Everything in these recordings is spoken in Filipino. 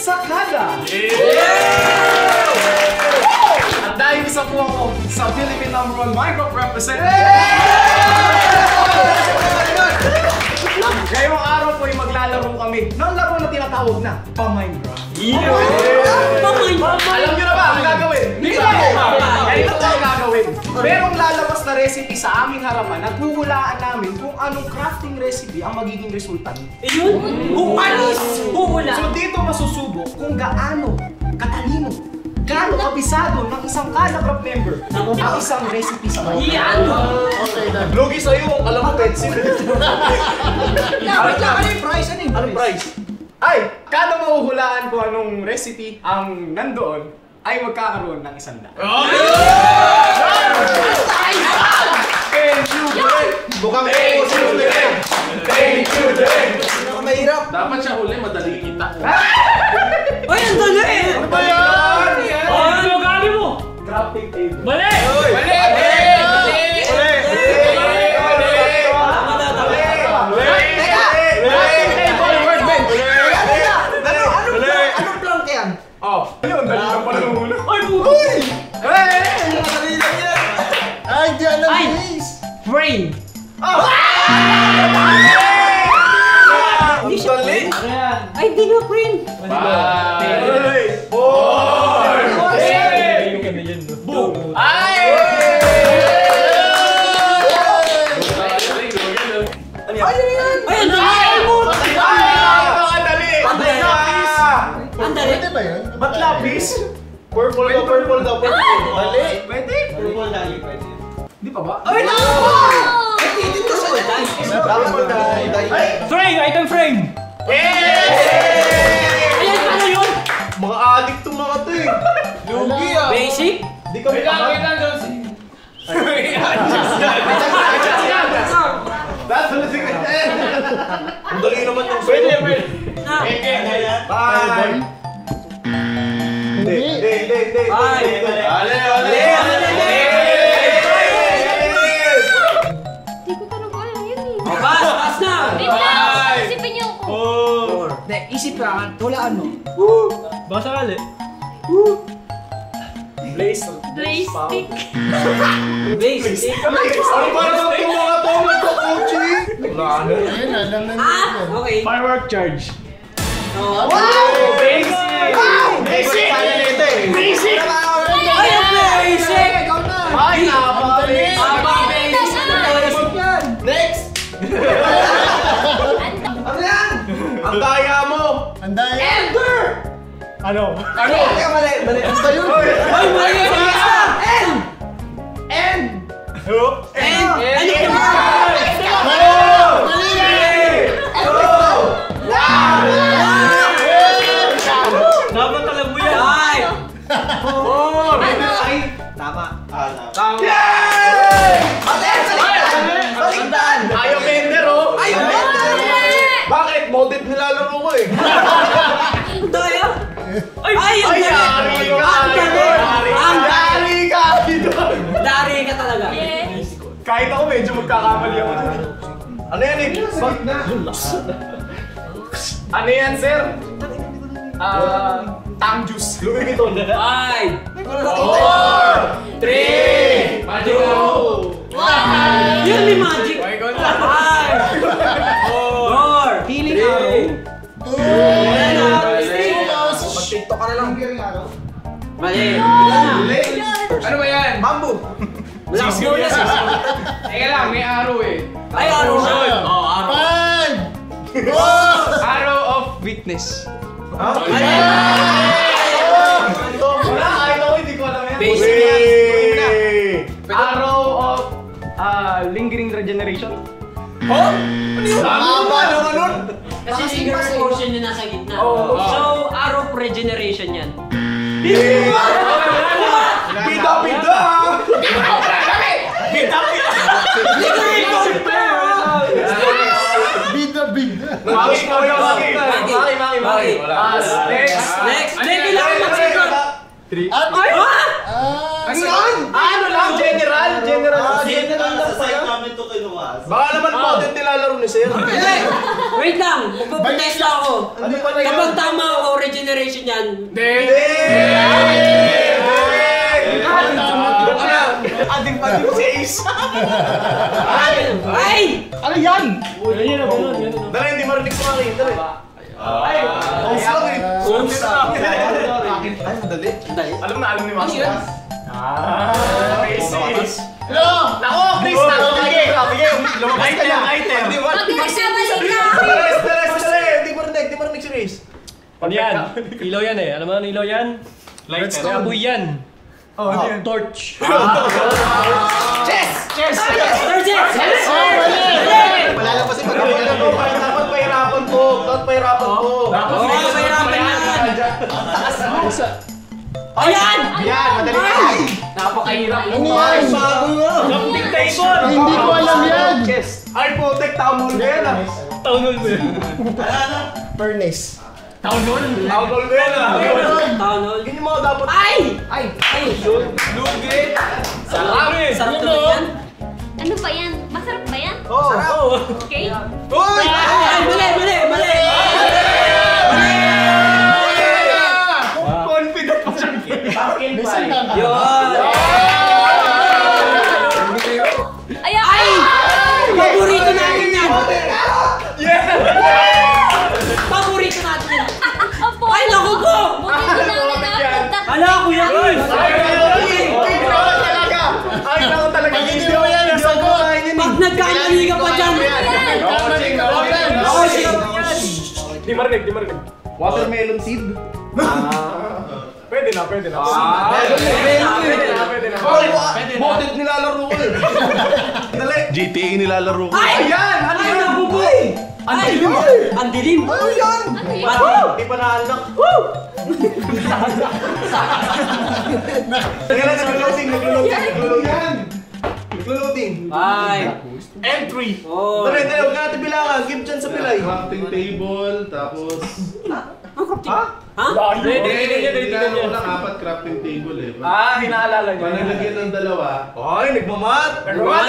Sakada! At dahil isa po ako sa Philippine #1 Minecraft representative. Ngayong araw po ay maglalaro kami ng laro na tinatawag na Pa-Minecraft. Alam nyo na ba ang gagawin? Hindi ba? Ganito po ang gagawin. Merong lalabas na recipe sa aming harapan at huhulaan namin kung anong crafting recipe ang magiging resulta nito. Huhula! So dito masusubok kung gaano katalino, gaano kabisado ng isang Kalacraft member ang isang recipe sa mga. Lugi sa'yo kung alam mo pencil. Anong price? Anong price? Ay, kada mahuhulaan kung anong recipe ang nandoon ay magkakaroon ng 100. Bukang mahirap. Dapat siya huli, madali kita. Ay, ang dali! Ano ba yan? Ano gali mo? Crafting table. Mali! Anong plank yan? Ayun, dali lang pala ng ulo. Ay, puto! Madali lang yan. Ay, di alam please. Frame! Ang dali. Ay, di nga frame! 5, 4, boom! Ay! Ay, ang dali! Ang dali! Pwede ba yun? Ba't lapis? Purple daw, purple daw. Mali. Pwede? Purple dali, pwede. Di pa ba? Ay, no! Purple dali. Frame! Item frame! Ayan, ano yun? Mga addict to mga to eh. Lugi ah. Basic? Di kami Kailangan doon si... Ang dali naman ng pwede. Bye. Hindi. Hindi ko talaga alam yun eh. Pass na! Wait lang! Isipin niyo ako. Isip lang, hulaan mo. Baka sakali. Blaze. Blaze stick. Basic? Ano ba naman itong mga to? Nagko-coaching? Okay. Firework charge. Wow! Basic! Basic! Basic! Ay, basic! Ay, napaka-basic! Next! Ano yan? Ang daya mo! Ang daya? Ender! Ano? Mali! Ano ba yun? Ay, mali! End! Ano? Ano ba? Dapat alam mo yan! Ay! Tama. Ayaw Bender, oh! Ayaw Bender! Bakit? Modded nilalaro ko eh. Daya! Ay! Ay, yari ka! Yari ka! Dari ka talaga! Kahit ako medyo magkakamali ako. Ano yan eh? Ano yan, sir? Tang juice. Louis Vuitton. 5 4 3 Magic go! Yun may magic! Okay, go 5 na. 4 Healing arrow! Mag-tiktok ka na lang. Mali! Ano ba yan? Bamboo. Sisiw yan, sisiw. Teka lang, may arrow eh. Ay, arrow na! Oh, arrow. Arrow of weakness. Ha? Wala, kahit ako hindi ko alam yan. Basic yan. Arrow of lingering regeneration. Oh? Ano yun? Tama naman nun. Kasi singular portion yung nasa gitna. Oo. So, arrow of regeneration yan. Bida-bida! Bida-bida! Maki. Next. Kailangan mag-second. 3. Ano lang? General lang sa'yo. Baka naman modded nilalaro ni Sir. Wait lang, magpapatest lang ako. Ano pala yun? Kapag tama ako, regeneration generation yan. Ading pa din si Ace. Ay! Ano yan? Dala, hindi marinig sa akin. Dala. Ay! Ace lang eh. Ay, madali. Alam na, alam ni Master. Ace. Nako, Chris! Sige, lumabas ka na. Pag nagkamali ka. Hindi marinig si Ace. Ano yan? Ilaw yan eh. Alam mo ano ilaw yan? Lighter. May apoy yan. Torch. Chess! Malalapasin mo. Dapat pahirapan po. Ayan! Yan, madali na. Napakahirap. Ano yan? Crafting table! Hindi ko alam yan. Ay, putek, tamo na yan ah. Taunol mo yan. Furnace. Taunol na yan ah. Taunol. Yun yung mga dapat. Ay! Lugi. Sarap tulog yan. Ano ba yan? Masarap ba yan? Oo. Okay? Uy! Ay, mali! Confident pa siya. Minsan lang. Yun! Ayan! Ay! Paborito natin yan! Paborito natin yan! Apo! Ay, naku po! Buti hindi namin nakapunta. Hala ko yan! Ay, naku talaga. Hindi mo yan. Pag nagkamali ka pa dyan! Di marinig. Watermelon seed. Pwede na. Pwede na. Modded nilalaro ko eh. Dali. GTA nilalaro ko. Ay! Ayan! Ano Ay, yan? naku po! Ang dilim! Ang dilim! Ano yan? Ano yan? Hindi pa na-unlock. Teka lang, nag-loading. Ay! Entry. Oh! Dali, huwag natin bilangan. Give dyan sa pilay. Crafting table, tapos... Ha? Ha? Hindi. Walang apat crafting table eh. Hinaalala niyo. Panalagyan ng dalawa. Ay, nagmamat. Nagmamat.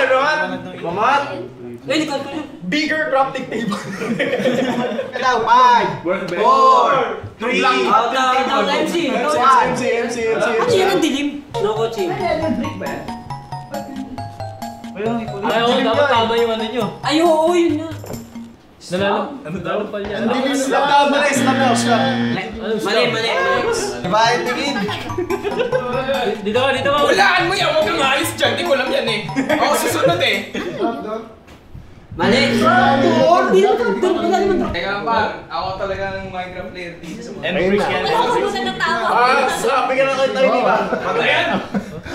Eh, likod ko yun. Bigger crafting table. Kailangan 5. Workbench. 4, 3, MC! MC. Ano yan ang dilim? No coaching. Ay, oo, dapat tama yung ano nyo. Ay, oo, yun nga. Ano daw pala yan? Ang dilim Stop down, stop. Mali. Bahay tingin. Dito ka. Walaan mo yan! Huwag kang maalis dyan! Di ko alam yan eh! Oo, susunod eh! Mali. Teka lang pa, ako talagang Minecraft player dito sa mga... Ako muna natawa. Sabi ka na kayo tayo, di ba? Ayan!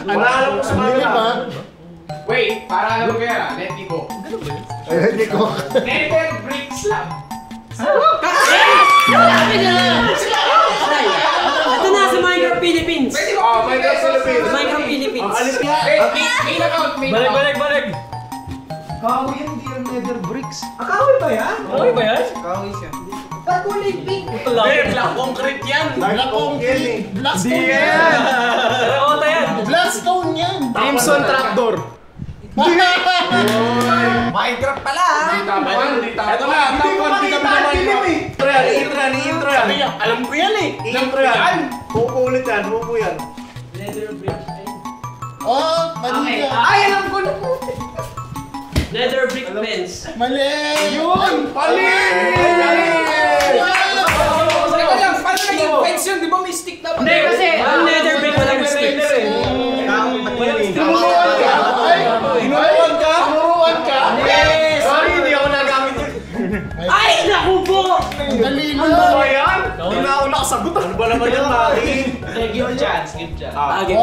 Wala alam ko sa mga ba? Wait, para alam ko yan ah, let me go. Hindi ko. Nether Brick Slab! Ito na sa Minecraft Philippines. Pwede ko! Minecraft Philippines. Minecraft Philippines. Alis niya. Main account, main account. Balik. Kahoy yan, hindi yung nether bricks. Akawi ba yan? Okay ba yan? Kahoy siya. Ba't kulay pink? Black concrete yan! Black concrete. Blackstone yan. Terracotta yan. Blackstone yan. Crimson Trapdoor. Minecraft pala. Ito na, Hindi ko makita ang dilim eh. Intro yan. Alam ko yan eh! Intro yan. Pupulit yan. Oh, mali yan. Ay, alam ko na. Nether brick fence. Mali. Yun! Pali! Teka lang, paano naging fence yun? Di ba may stick dapat? Hindi kasi ang nether brick walang sticks. Tinuruan ka? Yes! Sorry, hindi ako nagamit yun. Ay, naku po! Dali na. Ano ba yan? Hindi na ako nakasagot. Ano ba naman yan, Maki? Give chance. Ah, game.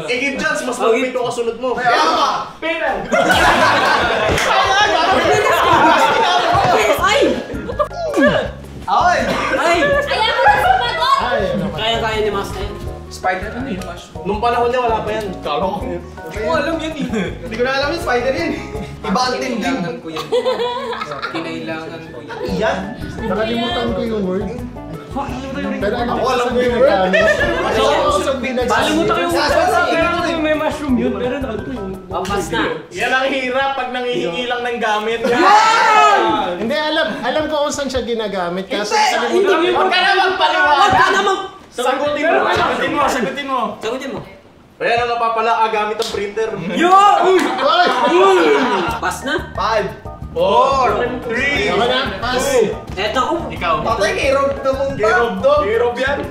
Give chance, mas magpito kasunod mo. Pera! Ay! Ay. Ay! Ayaw mo na sumagot! Kaya ni Master. Spider ano yung mushroom? Nung panahon niya, wala pa yan. Kala ko. Hindi ko alam yan eh. Hindi ko na alam yung spider yan. Iba ang tindig. Kinailangan ko yan. Kinailangan ko yan. Yan. Nakalimutan ko yung word. Pero ano ko alam ko yung word. Kalimutan ko yung may mushroom yun, pero nakalimutan yung Pampas na. Yan ang hirap pag nangihingi lang ng gamit. Hindi, alam ko kung saan siya ginagamit. Kasi salimutan mo. Huwag ka na magpaliwanag. Huwag ka naman. Sagutin mo. Sagutin mo. Kaya na napapala gamit ang printer. Yo! Pas na. 5, 4, 3, Ako na, pass. Eto ko. Ikaw. Patay kay Rob to mong to. Kay Rob yan.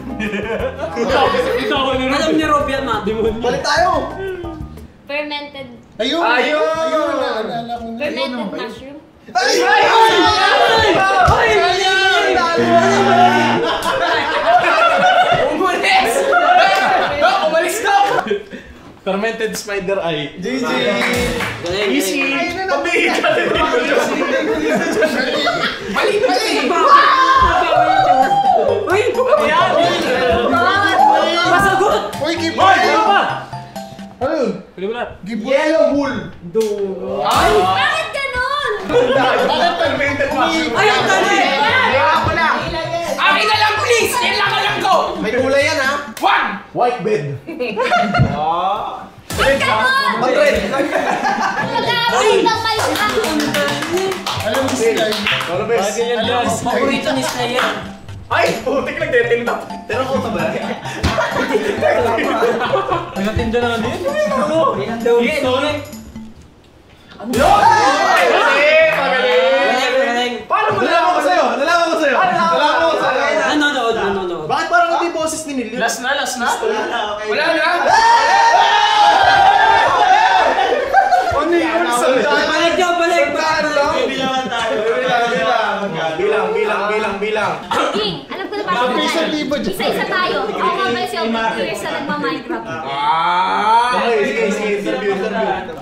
Alam ni Rob yan, Mati. Balik tayo. Fermented. Ayun! Ayun! Naalala ko na. Fermented mushroom. Umalis! No, umalis na! Fermented spider eye. GG! Galing, Easy! galing. Pabili ka din. Mali! Uy! Masagot! Uy, give Hoy! Ano ba? Ano? Pili mo na. Give Yellow wool. Bakit ganon? Bakit fermented mushroom? Ay, ang galing! Ako na. Akin na lang, please! Yan lang alam ko! May kulay yan ha. One! White bed. Ganon! Mag-aabot ng may Alam mo sila. Ano ba? Ganyan guys. Paborito ni Slayer. Ay! Putik nagtitinda. Pero ko ito ba? May natinda na din. Galing. Galing. Paano mo nalaman ko sa'yo? Nalaman ko sa'yo. Nanonood. Bakit parang hindi boses ni Nilio? Last na. Wala na! Ano yun? Balik daw, balik. Bilang. King, alam ko na paano Isang libo dyan. Isa-isa tayo. Ako nga pala si Obit Years na nagma-Minecraft. Sige, interview.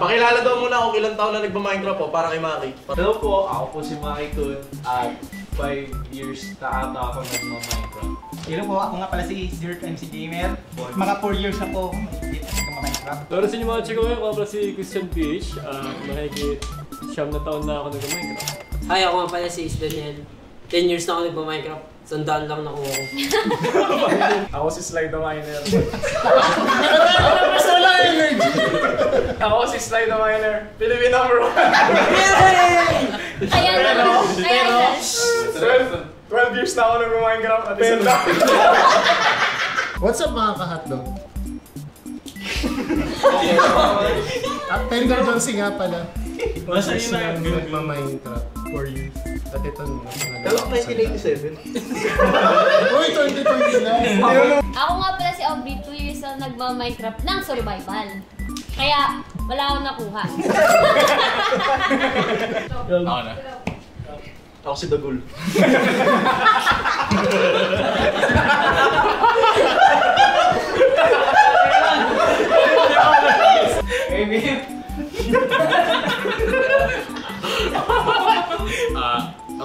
Pakilala daw muna kung ilang taon na nagpa-Minecraft po, para kay Maki. Hello po, ako po si Maki Kun at 5 years na ata ako nagma-Minecraft. Hello po, ako nga pala si Dirt MC Gamer. Mga 4 years na po nag-Minecraft. Pero sa inyo mga chiko ngayon, ako pala si Christian PH. Mahigit 9 na taon na ako nag-Minecraft. Hi, ako nga pala si Daniel. 10 years na ako nagpa-Minecraft. Sandaan lang nakuha ko. Ako si Slide the Miner. Wala energy. Ako si Slide the Miner. Philippine number 1. Kaya naman. Kaya 12 years na ako nag-Minecraft at isang dami. What's up mga ka-hotdog? At Penguin Jonesy nga pala. Nasa Mas yun na yun. nagma-Minecraft for years. At ito Dalawang 1987. Uy, 2020 na. Ako nga pala si Aubrey, 2 years na nagma-Minecraft ng survival. Kaya wala akong nakuha. Ako na. Ako si Dagul.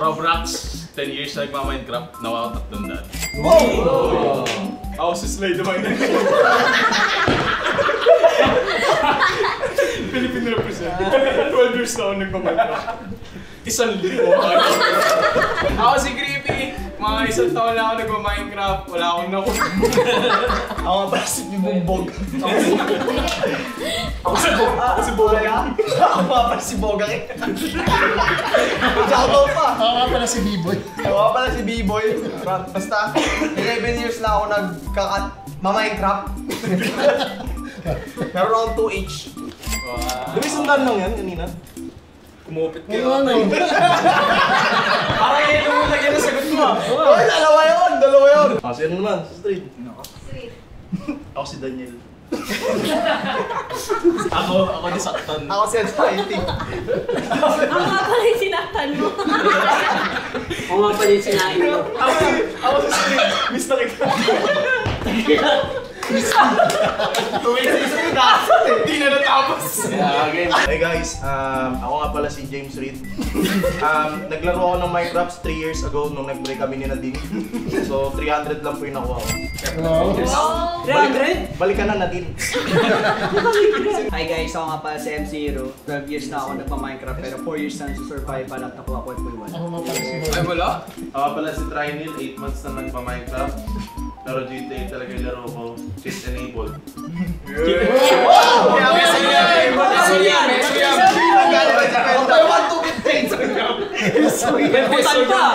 Roblox, 10 years na nagma-Minecraft, nawa ako 300. Ako si Slide the Miner. Philippine represent. 12 years na ako nagpa-Minecraft. 1,000. Ako si Grippy. Mga 1 taon na ako nagma-Minecraft. Wala akong nakuha. Ako nga pala si Bumbog. Ako si Bogak. Ako nga pala si Bogak. Shoutout pa. Ako nga pala si B-Boy. Ako nga pala si B-Boy. Basta 11 years na ako nagka-Minecraft. Meron akong 2H. Di ba sundan lang yan kanina? Kumupit Ano? Parang yun yung lagyan na sagot mo. Ay, dalawa yun! Sino naman? Si Street. Ako si Daniel. Ako ni Sakton. Ako si Anxiety. Ako nga pala yung sinaktan mo. Ako nga pala yung sinain mo. Ako si Street. Miss na kita. Hindi na natapos. Hey guys, ako nga pala si James Reed. Naglaro ako ng Minecraft 3 years ago nung nag-break kami ni Nadine. So 300 lang po yung nakuha ko. Wow. 300? Balikan na Nadine. Hi guys, ako nga pala si MC Hero. 12 years na ako nagpa-Minecraft pero 4 years na sa survival at nakuha ko 8.1. Ako nga pala si Ay, wala. Ako pala si Trinil, 8 months na nagpa-Minecraft. Pero GTA talaga yung laro ko. Cheat enabled. Butal pa!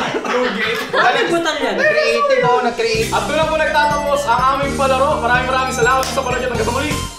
Bakit butal yan? Creative ako, nag-create. At doon na po nagtatapos ang aming palaro. Maraming salamat sa panonood at hanggang sa muli.